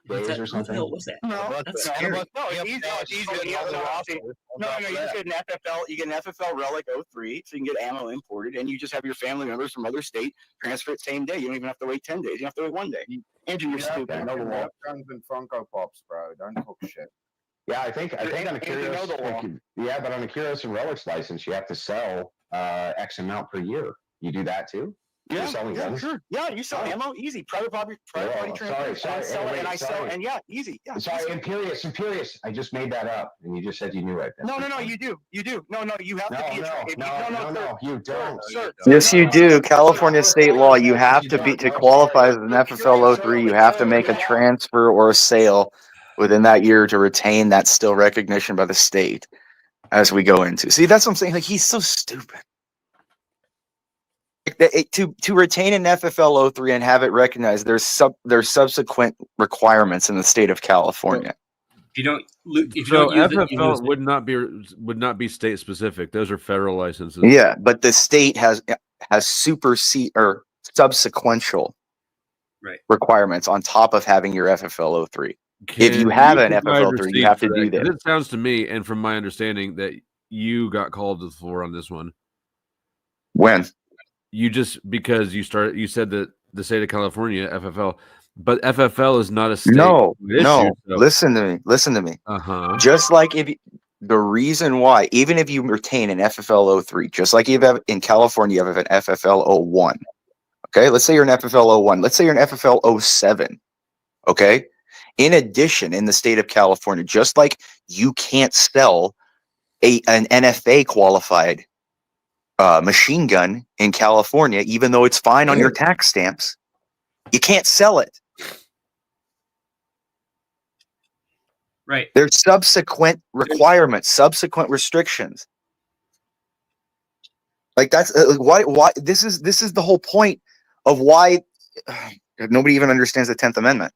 days or something. What's that? No, That's no, scary. no, it's easy. No, it's easy. You have the roster. No, you just get an FFL. You get an FFL Relic 03, so you can get ammo imported, and you just have your family members from other state transfer it same day. You don't even have to wait 10 days. You have to wait 1 day. Andrew, you're stupid. I know the law. Guns and Funko Pops, bro. Don't talk shit. Yeah, I think on a Curious, yeah, but on a Curious and Relics license, you have to sell X amount per year. You do that too? Yeah, guns? sure. Yeah, you sell ammo, easy. Private party transfer. Sorry. And yeah, easy. Yeah. Sorry, Imperious. I just made that up, and you just said you knew it. No, you do. No, you have to be a No, you don't. Yes, you do. California state law, you have to qualify as an FFL 03, you have to make a transfer or a sale within that year to retain that still recognition by the state as we go into. See, that's what I'm saying. Like, he's so stupid. To retain an FFL 03 and have it recognized, there's subsequent requirements in the state of California. FFL would not be state specific. Those are federal licenses. Yeah, but the state has subsequential requirements on top of having your FFL 03. If you have an FFL 3, you have to do this. It sounds to me, and from my understanding, that you got called to the floor on this one. When? Because you said that the state of California, FFL, but FFL is not a state. No. issue, so. Listen to me. Just like the reason why, even if you retain an FFL 03, just like you have in California, you have an FFL 01. Okay, let's say you're an FFL 01. Let's say you're an FFL 07. Okay. In addition, in the state of California, just like you can't sell an NFA qualified machine gun in California, even though it's fine on your tax stamps, you can't sell it. Right. There's subsequent requirements, subsequent restrictions. Like that's why this is the whole point of why nobody even understands the 10th Amendment.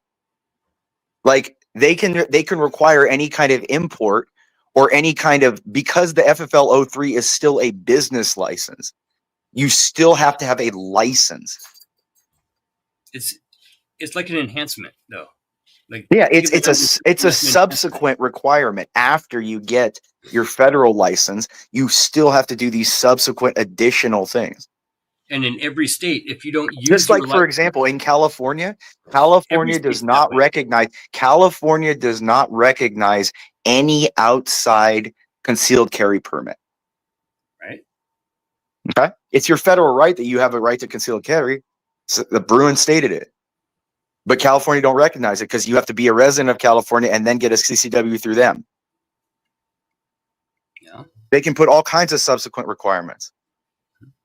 Like they can require any kind of import or any kind of, because the FFL 03 is still a business license, you still have to have a license. It's like an enhancement, though. Like, yeah, it's a subsequent requirement after you get your federal license. You still have to do these subsequent additional things. And in every state, if you don't use, just like for example, in California does not recognize any outside concealed carry permit. Right. Okay. It's your federal right that you have a right to concealed carry. So the Bruin stated it. But California don't recognize it because you have to be a resident of California and then get a CCW through them. Yeah. They can put all kinds of subsequent requirements.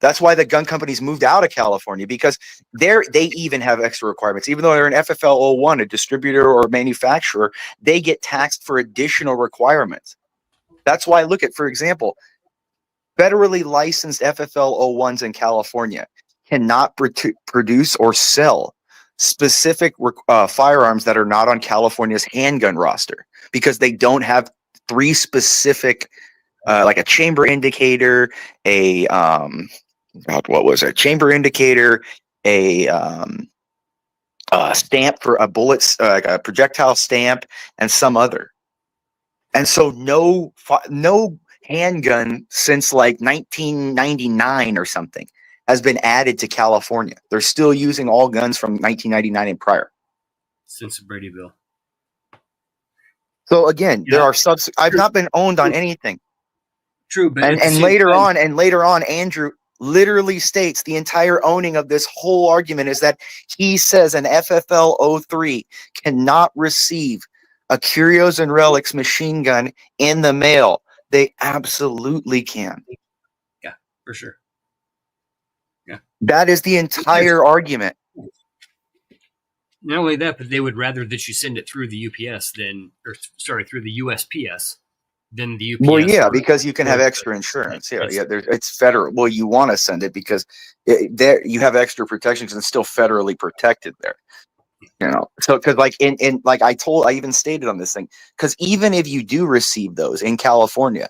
That's why the gun companies moved out of California, because they even have extra requirements. Even though they're an FFL 01, a distributor or a manufacturer, they get taxed for additional requirements. That's why, look at, for example, federally licensed FFL 01s in California cannot produce or sell specific firearms that are not on California's handgun roster, because they don't have three specific like a chamber indicator, a chamber indicator, a stamp for a bullet, like a projectile stamp, and some other. And so no handgun since like 1999 or something has been added to California. They're still using all guns from 1999 and prior. Since the Brady Bill. So again, there are I've not been owned on anything. True, but and later on, Andrew literally states the entire owning of this whole argument is that he says an FFL 03 cannot receive a Curios and Relics machine gun in the mail. They absolutely can. Yeah, for sure. Yeah, that is the entire argument. Not only that, but they would rather that you send it through the UPS through the USPS. Than the UPS. Well, yeah, because you can have extra insurance. Yeah, it's federal. Well, you want to send it because there you have extra protections and it's still federally protected there. You know, so because like in like I even stated on this thing, because even if you do receive those in California,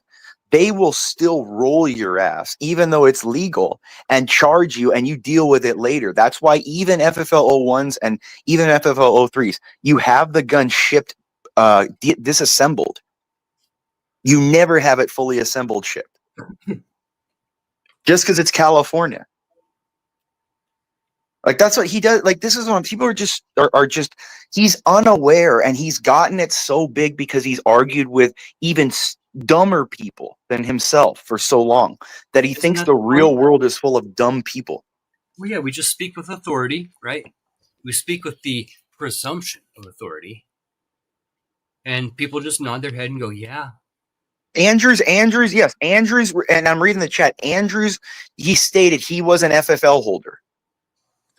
they will still roll your ass, even though it's legal, and charge you, and you deal with it later. That's why even FFL 01s and even FFL 03s, you have the gun shipped, disassembled. You never have it fully assembled shipped. Just because it's California. Like, that's what he does. Like, this is when people are just he's unaware, and he's gotten it so big because he's argued with even dumber people than himself for so long that he thinks the real world is full of dumb people. Well, yeah, we just speak with authority, right? We speak with the presumption of authority, and people just nod their head and go, yeah. Andrews, yes, Andrews, and I'm reading the chat. Andrews, he stated he was an FFL holder.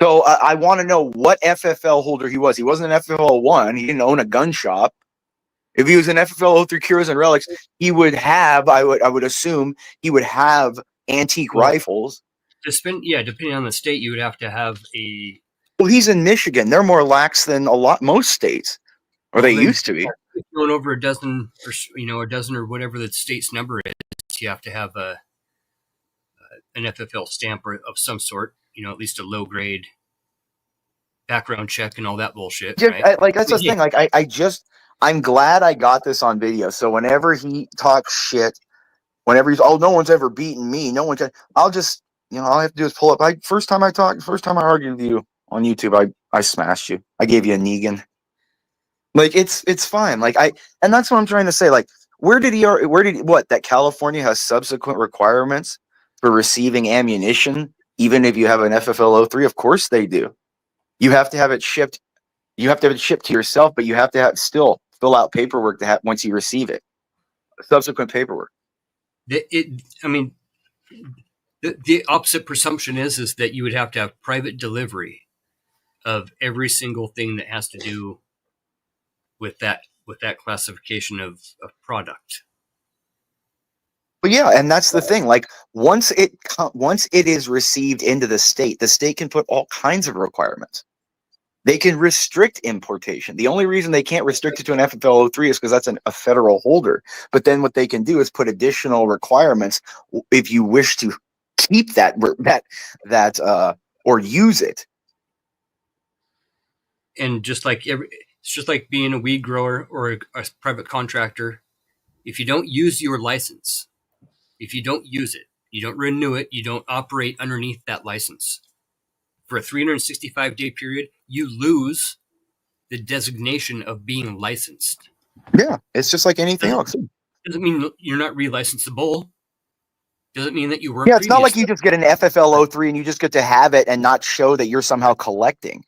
So I want to know what FFL holder he was. He wasn't an FFL 01. He didn't own a gun shop. If he was an FFL 03 Curios and Relics, he would have, I would assume, he would have antique rifles. Depending on the state, you would have to have a. Well, he's in Michigan. They're more lax than most states, or they used to be. If you're going over a dozen, or whatever the state's number is, you have to have an FFL stamp of some sort. At least a low grade background check and all that bullshit. Right? That's the thing. Like, I'm glad I got this on video. So whenever he talks shit, whenever he's, no one's ever beaten me. No one's, I'll just, all I have to do is pull up. First time I argued with you on YouTube, I smashed you. I gave you a Negan. Like, it's fine. Like, and that's what I'm trying to say. Like, that California has subsequent requirements for receiving ammunition, even if you have an FFL 03? Of course they do. You have to have it shipped. You have to have it shipped to yourself, but you have to still fill out paperwork once you receive it. Subsequent paperwork. The opposite presumption is that you would have to have private delivery of every single thing that has to do with that classification of product. But yeah, and that's the thing. Like, once it is received into the state can put all kinds of requirements. They can restrict importation. The only reason they can't restrict it to an FFL 03 is because that's a federal holder. But then what they can do is put additional requirements if you wish to keep that or use it. And it's just like being a weed grower or a private contractor. If you don't use your license, if you don't use it, you don't renew it, you don't operate underneath that license for a 365-day period, you lose the designation of being licensed. Yeah, it's just like anything else. Doesn't mean you're not relicensable. Doesn't mean that you weren't. Yeah, it's not like you just get an FFL 03 and you just get to have it and not show that you're somehow collecting.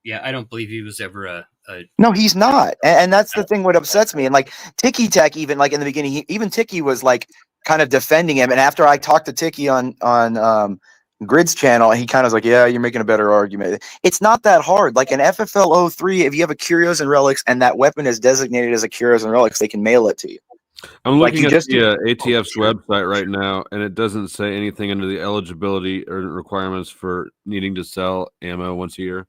Yeah, I don't believe he was ever a No, he's not. And that's the thing what upsets me. And like Tiki Tech, even like in the beginning, even Tiki was like kind of defending him. And after I talked to Tiki on Grid's channel, he kind of was like, yeah, you're making a better argument. It's not that hard. Like an FFL 03, if you have a Curios and Relics and that weapon is designated as a Curios and Relics, they can mail it to you. I'm looking at the ATF's website right now, and it doesn't say anything under the eligibility or requirements for needing to sell ammo once a year.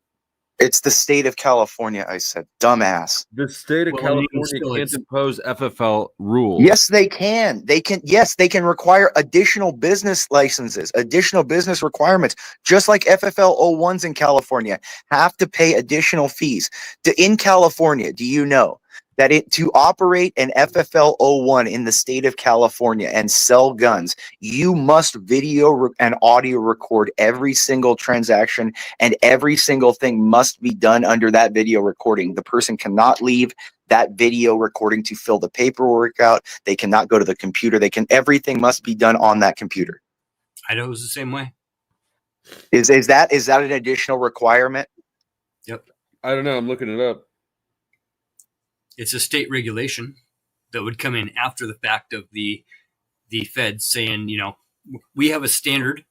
It's the state of California, I said. Dumbass. The state of California can't impose FFL rules. Yes, they can. They can require additional business licenses, additional business requirements, just like FFL 01s in California have to pay additional fees. In California, do you know that to operate an FFL 01 in the state of California and sell guns, you must video and audio record every single transaction, and every single thing must be done under that video recording. The person cannot leave that video recording to fill the paperwork out. They cannot go to the computer. Everything must be done on that computer. I know it was the same way. Is that an additional requirement? Yep. I don't know. I'm looking it up. It's a state regulation that would come in after the fact of the feds saying, we have a standard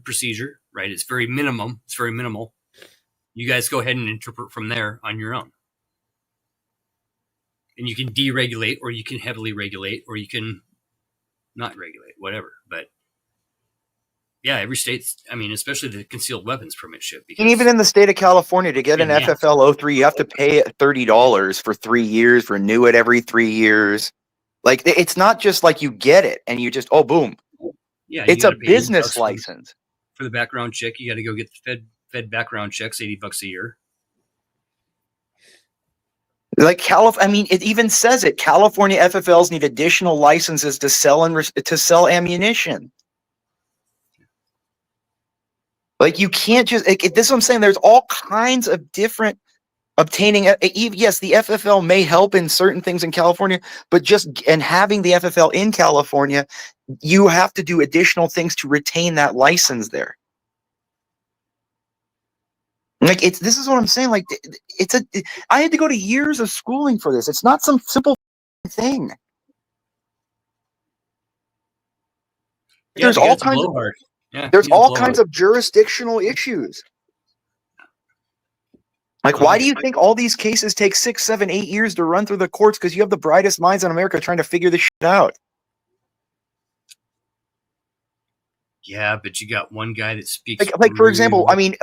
procedure, right? It's very minimum. It's very minimal. You guys go ahead and interpret from there on your own. And you can deregulate, or you can heavily regulate, or you can not regulate, whatever. But yeah, every state's, especially the concealed weapons permit ship. And even in the state of California, to get an FFL 03, you have to pay $30 for 3 years, renew it every 3 years. Like it's not just like you get it and you just boom. Yeah, It's you a gotta pay $80 business license. for the background check. You got to go get the Fed background checks, $80 a year. Like I mean, it even says it. California FFLs need additional licenses to sell to sell ammunition. Like you can't just. This is what I'm saying. There's all kinds of different obtaining. Yes, the FFL may help in certain things in California, but having the FFL in California, you have to do additional things to retain that license there. Like this is what I'm saying. Like I had to go to years of schooling for this. It's not some simple thing. Yeah, there's all kinds of there's all kinds of jurisdictional issues. Like, why do you think all these cases take 6, 7, 8 years to run through the courts? Because you have the brightest minds in America trying to figure this shit out. Yeah, but you got one guy that speaks. Like for example, I mean,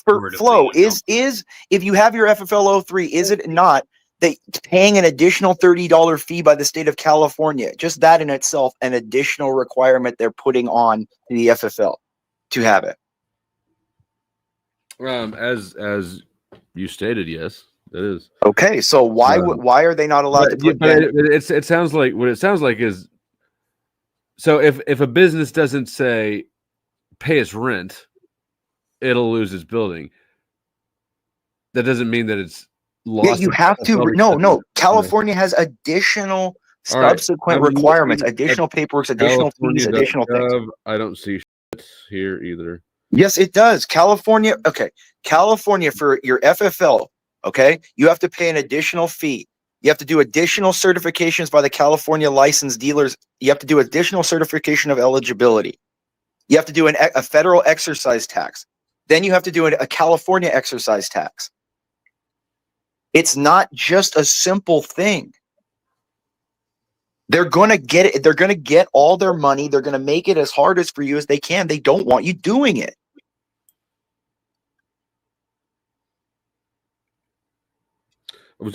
for Flo, is if you have your FFL 03, is it not that paying an additional $30 fee by the state of California, just that in itself, an additional requirement they're putting on the FFL to have it? As you stated, yes, it is. Okay, so why are they not allowed to put? It sounds like what it sounds like is. So if a business doesn't say pay us rent, it'll lose its building. That doesn't mean that it's lost. Yeah, you have to. No. California has additional subsequent requirements, additional paperwork, additional fees, additional things. I don't see shit here either. Yes, it does. California. Okay, California for your FFL. Okay, you have to pay an additional fee. You have to do additional certifications by the California licensed dealers. You have to do additional certification of eligibility. You have to do a federal exercise tax. Then you have to do a California exercise tax. It's not just a simple thing. They're going to get it. They're going to get all their money. They're going to make it as hard as for you as they can. They don't want you doing it.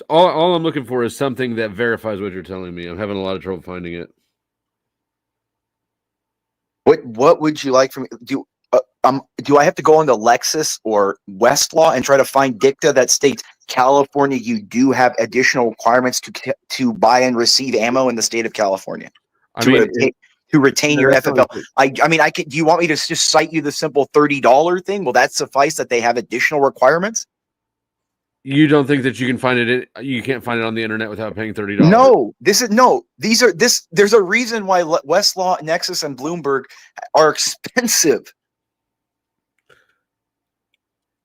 All I'm looking for is something that verifies what you're telling me. I'm having a lot of trouble finding it. What would you like from me? Do I have to go into Lexis or Westlaw and try to find dicta that states California, you do have additional requirements to buy and receive ammo in the state of California to retain your FFL? I mean, do you want me to just cite you the simple $30 thing? Will that suffice that they have additional requirements? You don't think that you can find it? You can't find it on the internet without paying $30? No, there's a reason why Westlaw, Nexus, and Bloomberg are expensive.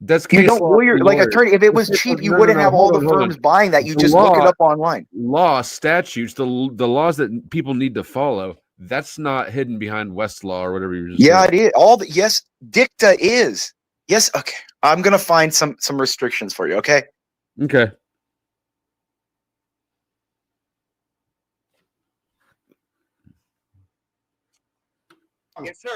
That's you don't like attorney. If it was cheap, you wouldn't have all the firms buying that. You just look it up online. Law, statutes, the laws that people need to follow. That's not hidden behind Westlaw or whatever you just said. It is. Yes, dicta is. Yes. Okay. I'm gonna find some restrictions for you. Okay. Okay. Yes, sir.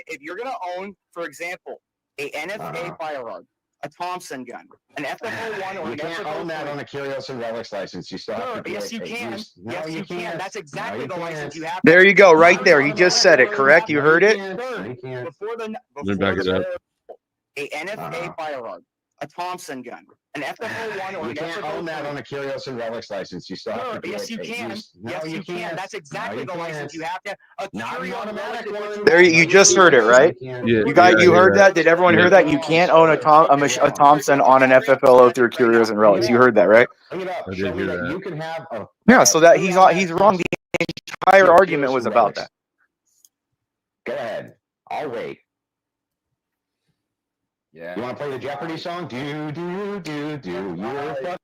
If you're gonna own, for example, a NFA firearm, a Thompson gun, an FFL1, or you can't own that on a Curios and Relics license. You still have to. Yes, you can. Yes, you can. That's exactly the license you have. There you go, right there. He just said it. Correct? You heard it. Before the a NFA firearm, a Thompson gun, an FFL1, or you can't own that on a Curios and Relics license. You still have to. Yes, you can. Yes, you can. That's exactly the license you have to. There, you just heard it, right? You heard that? Did everyone hear that? You can't own a Thompson on an FFL through Curios and Relics. You heard that, right? I did hear that. You can have a. Yeah, so that he's wrong. The entire argument was about that. Go ahead. I'll wait. Yeah. You want to play the Jeopardy song? Do. You're fucking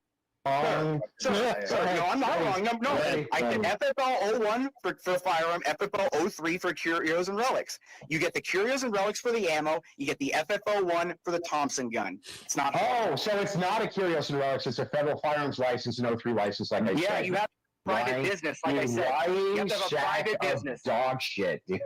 wrong. No, I'm not wrong. No. I did FFL 01 for firearm, FFL 03 for Curios and Relics. You get the Curios and Relics for the ammo. You get the FFL 1 for the Thompson gun. It's not. Oh, so it's not a Curios and Relics. It's a federal firearms license and 03 license, like I said. Yeah, you have private business, like I said. You have to have a private business. Dog shit, dude.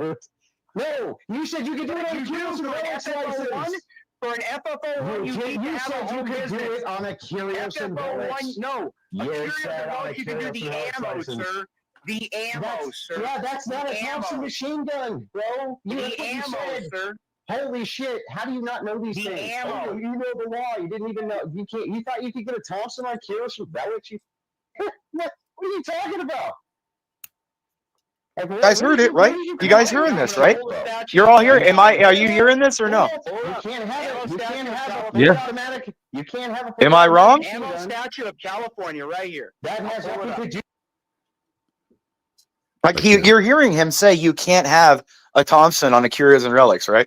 No, you said you could do it on a Curios and Relics license. For an FFO1, you need to You have a said you home could do business. it on a Curious and FFO1, Relics. no. A You Curious said and on a Relics, you can do Curious the and Relics ammo, license. sir. The ammo, sir. Yeah, that's not a The Thompson ammo. machine gun, bro. The That's what you ammo, said. sir. Holy shit! How do you not know these The things? ammo. Oh, you know the law. You didn't even know. You can't. You thought you could get a Thompson on Curious and Relics? What are you talking about? Like, You guys heard it, right? You guys hearing this, right? You're all here. Are you hearing this or no? You can't have it. You can't have a Yeah. automatic. You can't have a. Am I wrong? machine Ammo gun. statute of California, right here. That has I'll pull it nothing up. to do. Like you're hearing him say you can't have a Thompson on a Curious and Relics, right?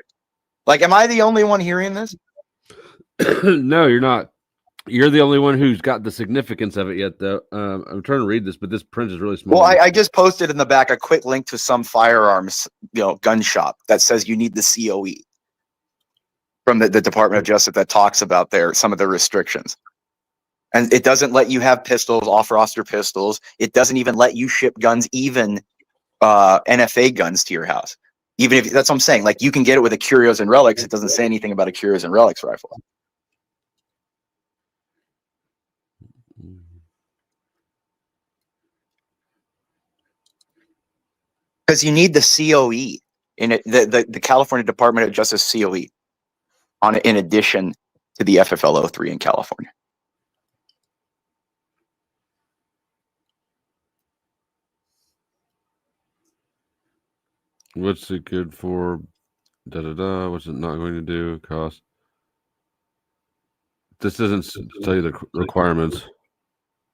Like, am I the only one hearing this? No, you're not. You're the only one who's got the significance of it yet, though. I'm trying to read this, but this print is really small. Well, I just posted in the back a quick link to some firearms, gun shop that says you need the COE from the Department of Justice that talks about some of the restrictions. And it doesn't let you have pistols, off-roster pistols. It doesn't even let you ship guns, even NFA guns to your house. Even if that's what I'm saying. Like, you can get it with a Curious and Relics. It doesn't say anything about a Curious and Relics rifle. Because you need the COE in it, the California Department of Justice COE on it, in addition to the FFL 03 in California. What's it good for? What's it not going to do? Cost. This doesn't tell you the requirements.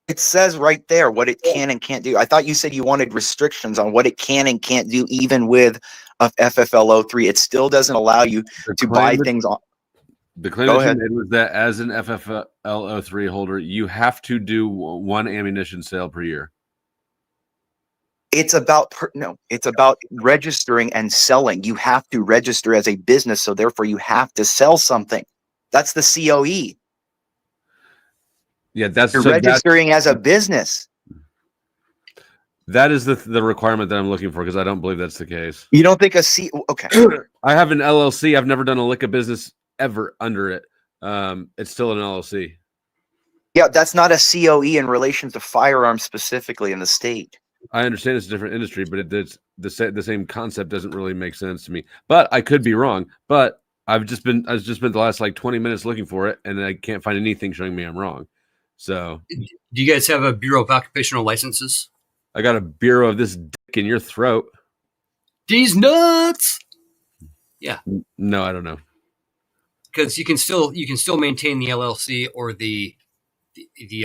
It says right there what it can and can't do. I thought you said you wanted restrictions on what it can and can't do, even with a FFL 03. It still doesn't allow you to buy things on. The claim Go that ahead. you made was that as an FFL 03 holder, you have to do one ammunition sale per year. It's about it's about registering and selling. You have to register as a business, so therefore you have to sell something. That's the COE. Yeah, that's You're registering as a business. That is the requirement that I'm looking for, because I don't believe that's the case. You don't think okay. I have an LLC. I've never done a lick of business ever under it. It's still an LLC. Yeah, that's not a COE in relation to firearms specifically in the state. I understand it's a different industry, but it's the same concept doesn't really make sense to me. But I could be wrong. But I've just spent the last 20 minutes looking for it, and I can't find anything showing me I'm wrong. So, do you guys have a Bureau of Occupational Licenses? I got a bureau of this dick in your throat. These nuts. Yeah. No, I don't know. Because you can still maintain the LLC or the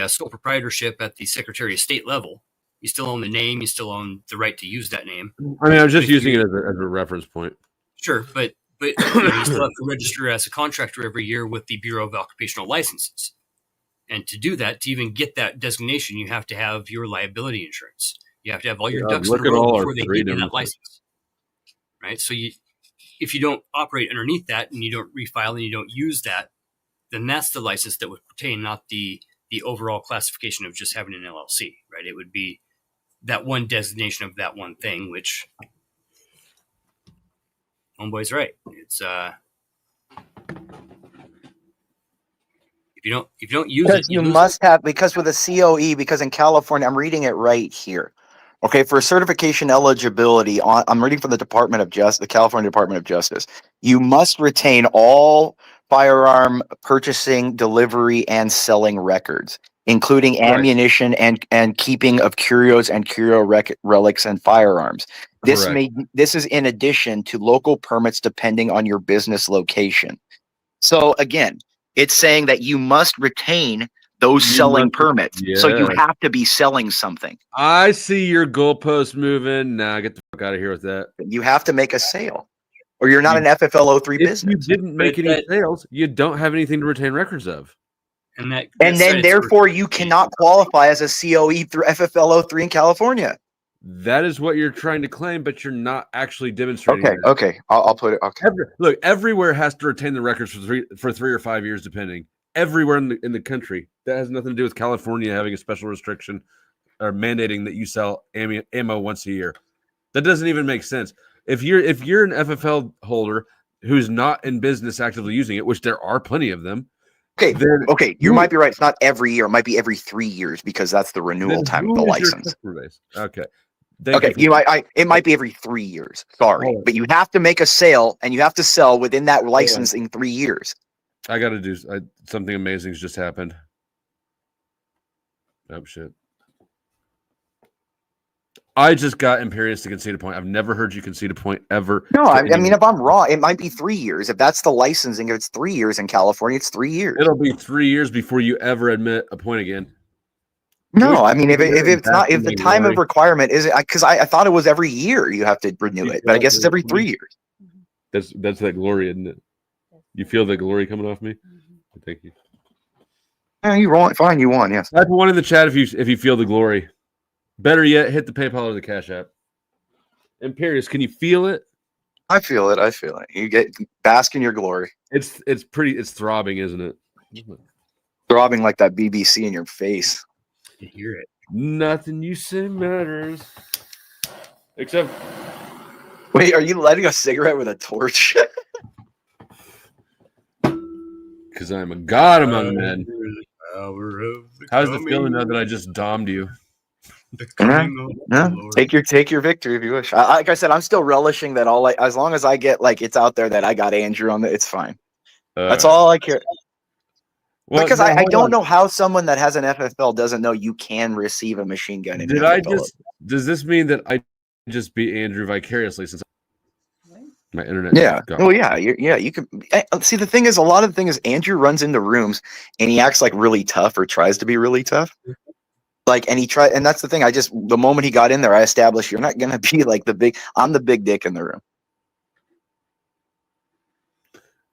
sole proprietorship at the Secretary of State level. You still own the name. You still own the right to use that name. I mean, I was just using it as a reference point. Sure, but you still have to register as a contractor every year with the Bureau of Occupational Licenses. And to do that, to even get that designation, you have to have your liability insurance. You have to have all your ducks in a row before they give you that license. Right? So if you don't operate underneath that and you don't refile and you don't use that, then that's the license that would pertain, not the overall classification of just having an LLC, right? It would be that one designation of that one thing, which homeboy's right. It's if you don't use it, you must have, because with a COE, because in California, I'm reading it right here. Okay, for certification eligibility, I'm reading from the Department of Justice, the California Department of Justice. You must retain all firearm purchasing, delivery, and selling records, including ammunition and keeping of curios and curio relics and firearms. This is in addition to local permits depending on your business location. So again, it's saying that you must retain those selling permits. Yeah. So you have to be selling something. I see your goalpost moving. Nah, get the fuck out of here with that. You have to make a sale, or you're not an FFL 03 business. If you didn't make any sales, you don't have anything to retain records of. And then therefore you cannot qualify as a COE through FFL 03 in California. That is what you're trying to claim, but you're not actually demonstrating. Okay. I'll put it. Okay. Look, everywhere has to retain the records for 3 or 5 years, depending. Everywhere in the country. That has nothing to do with California having a special restriction or mandating that you sell ammo once a year. That doesn't even make sense. If you're an FFL holder, who's not in business actively using it, which there are plenty of them. Okay, Then okay, you might be right. It's not every year. It might be every 3 years because that's the renewal then time of who the is your license. customer base? Okay. Okay, it might be every 3 years. Sorry, Hold on. but you have to make a sale and you have to sell within that license in 3 years. I got to do something amazing's just happened. Oh shit! I just got Imperious to concede a point. I've never heard you concede a point ever. No, to I anyone. mean, if I'm wrong, it might be 3 years. If that's the licensing, if it's 3 years in California, it's 3 years. It'll be 3 years before you ever admit a point again. No, I mean, if it's not, if the time of requirement isn't, because I thought it was every year you have to renew it, but I guess it's every 3 years. That's that glory, isn't it? You feel the glory coming off me? Thank you. Yeah, you won. Fine, you won. Yes. Type one in the chat if you feel the glory. Better yet, hit the PayPal or the Cash App. Imperious, can you feel it? I feel it. I feel it. You get bask in your glory. It's throbbing, isn't it? Throbbing like that BBC in your face. You hear it. Nothing you say matters. Except, Wait, are you lighting a cigarette with a torch? because I'm a god among men. Power of the How's it coming, feeling now that I just dommed you? the coming of Yeah, the Lord. take your victory if you wish. Like I said, I'm still relishing that as long as I get it's out there that I got Andrew on it's fine. That's all I care. Well, Because no, I hold don't on. know how someone that has an FFL doesn't know you can receive a machine gun. In Does this mean that I just beat Andrew vicariously since my internet? Yeah. got- Well, yeah. You can see. The thing is, a lot of the thing is Andrew runs into rooms and he acts like really tough or tries to be really tough. And that's the thing. The moment he got in there, I established you're not gonna be like I'm the big dick in the room.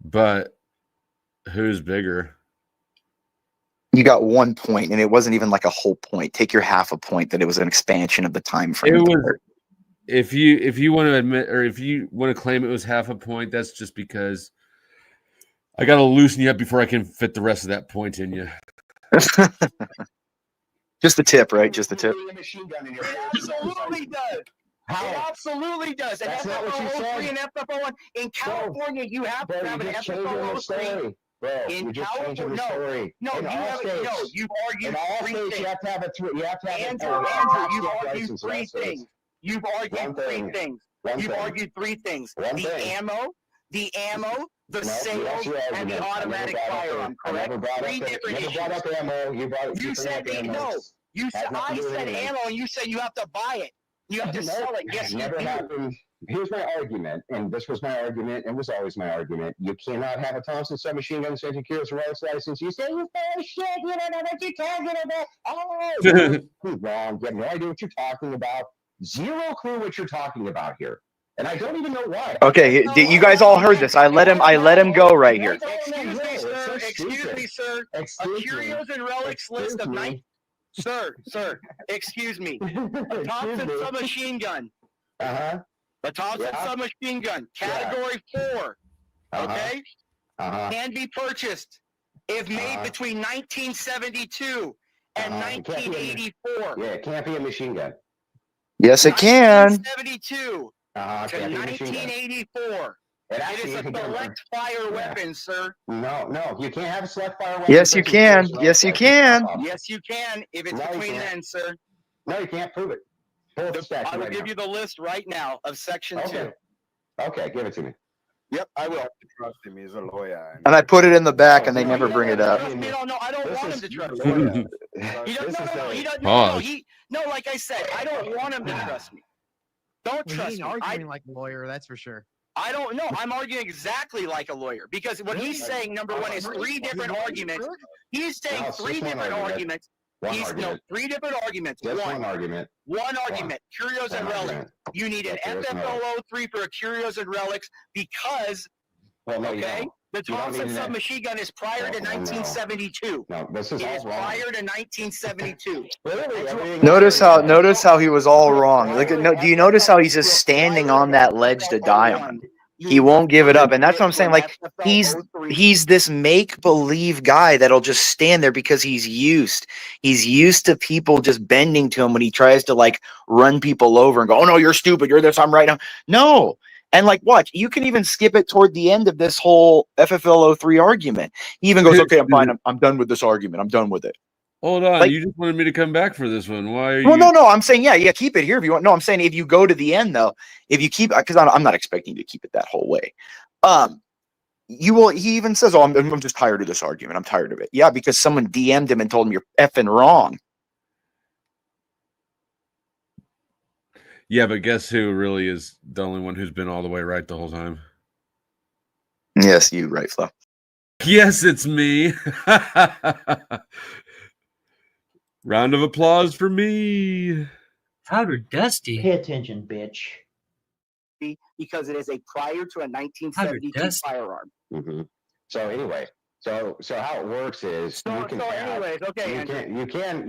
But who's bigger? You got 1 point, and it wasn't even like a whole point. Take your half a point that it was an expansion of the time frame. It was. If you want to admit, or if you want to claim it was half a point, that's just because I got to loosen you up before I can fit the rest of that point in you. Just the tip, right? Just the tip. A machine gun in your face. It absolutely does. It absolutely does. And That's not what you FFO03 said. and FFO1 in California, you have to have an FFO03. Bro, In you're just changing the California- story. No, In you all haven't. No, states- you've argued in all three states, things. you have to have Andrew, you've argued three things. You've argued three things. You've argued three things. The ammo, the sales, and the automatic firearm. Correct? Three different issues. brought up ammo. You said no. You said I said ammo, and you said you have to buy it. You have to sell it. Yes, you never do. happened. Here's my argument, and this was my argument, and was always my argument. You cannot have a Thompson submachine gun sent to Curious Relics license. You say you full of shit. You don't know what you're talking about. Oh, you're wrong. You have no idea what you're talking about. Zero clue what you're talking about here, and I don't even know why. Okay, you guys all heard this. I let him go right here. Excuse me, sir. Excuse me, sir. A Curios and Relics list of nine. Sir, excuse me. A Thompson submachine gun. A Thompson submachine gun, category 4. Okay? Can be purchased if made between 1972 and 1984. Yeah, it can't be a machine gun. Yes, it can. 1972 to Can't be a machine gun. 1984. It It is a select fire weapon, sir. No, you can't have a select fire weapon. Yes, you can. Yes, you can. Yes, you can if it's No, you between can't. then, sir. No, you can't prove it. Pull up the statute I will right give now. you the list right now of section 2. Okay, give it to me. Yep, I will. Trust him. He's a lawyer. And I put it in the back, and they never bring it up. Trust me, no, I don't want him to trust me. me. He doesn't. He doesn't. No, like I said, I don't want him to trust me. Don't Well, trust he me. ain't arguing like a lawyer, that's for sure. I don't know. I'm arguing exactly like a lawyer because what he's saying, number one, is 3 different arguments. He's saying No, it's 3 just one different argument. arguments. One He's argument. 3 different arguments. Just One one argument. argument. Curios and One relics. argument. You need an But there is no- FFO03 for a Curios and relics because Well, no, you okay, don't. the You don't Thompson need an- submachine gun is prior to No, no. 1972. No, this is It all is wrong. prior to 1972. Notice how he was all wrong. Look at do you notice how he's just standing on that ledge to die on? He won't give it up, and that's what I'm saying. Like he's this make believe guy that'll just stand there because he's used to people just bending to him when he tries to like run people over and go, oh no, you're stupid, you're this, I'm right now. No. And like, watch, you can even skip it toward the end of this whole FFL 03 argument. He even goes, okay, I'm fine. I'm done with this argument. I'm done with it. Hold on. Like- you just wanted me to come back for this one. Why are Well, you? no. I'm saying, yeah, keep it here if you want. No, I'm saying if you go to the end, though, if you keep, because I'm not expecting you to keep it that whole way. You will. He even says, "Oh, I'm just tired of this argument. I'm tired of it." Yeah, because someone DM'd him and told him you're effing wrong. Yeah, but guess who really is the only one who's been all the way right the whole time? Yes, you right, Flo. Yes, it's me. Round of applause for me. Powder Dusty. Pay attention, bitch. Because it is a prior to a 1972 Dust. firearm. Mm-hmm. So anyway, so how it works is you can have, okay. you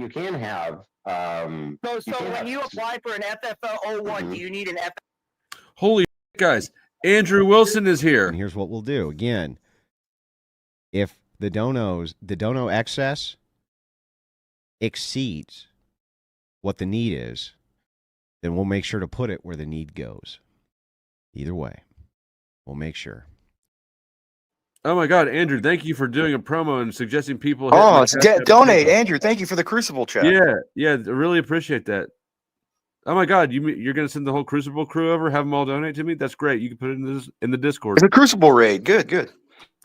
can have So can when have- you apply for an FFL 01, do you need an Holy guys. Andrew Wilson is here. And here's what we'll do. Again, if the dono excess exceeds what the need is, then we'll make sure to put it where the need goes. Either way, we'll make sure. Oh my God, Andrew, thank you for doing a promo and suggesting people. Oh, it's donate, Andrew. Thank you for the Crucible chat. Yeah, I really appreciate that. Oh my God, you're going to send the whole Crucible crew over, have them all donate to me? That's great. You can put it in the Discord. It's a Crucible raid. Good.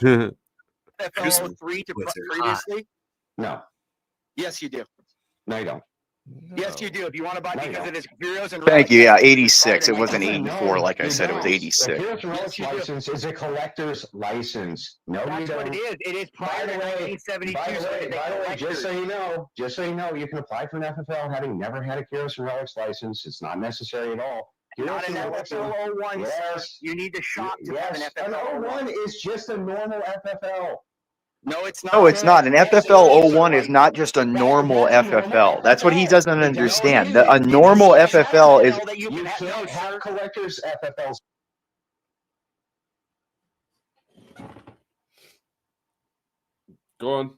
FFL 03 to previously? no, Yes, you do. no, you don't. Yes, you do. If you want to buy No, because no. it is Imperious and Thank you. Yeah, 86. It No, wasn't 84, like I said. It was 86. The Heroes and Yes, Relics you do. license is a collector's license. No, you That's what don't. it is. It is prior to By the 1972. way, so it is a just collector's. so you know, you can apply for an FFL having never had a Heroes and Relics license. It's not necessary at all. Not an FFL 01, sir. Yes. You need to shop to have an Yes, FFL 01. is just a normal FFL. No, it's not. No, it's not. An FFL 01 is not just a normal FFL. That's what he doesn't understand. A normal FFL is. That you You can have, no, can't have sir. collectors FFLs. Go on.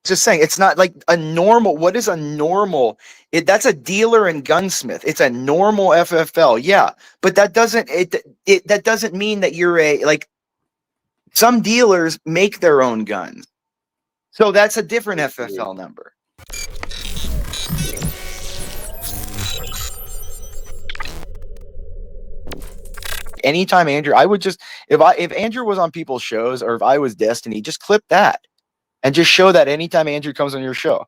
Just saying, it's not like a normal. What is a normal? That's a dealer and gunsmith. It's a normal FFL, yeah. But that doesn't that doesn't mean that you're a like. Some dealers make their own guns, so that's a different FFL number. Anytime Andrew, I would just if Andrew was on people's shows or if I was Destiny, just clip that and just show that anytime Andrew comes on your show.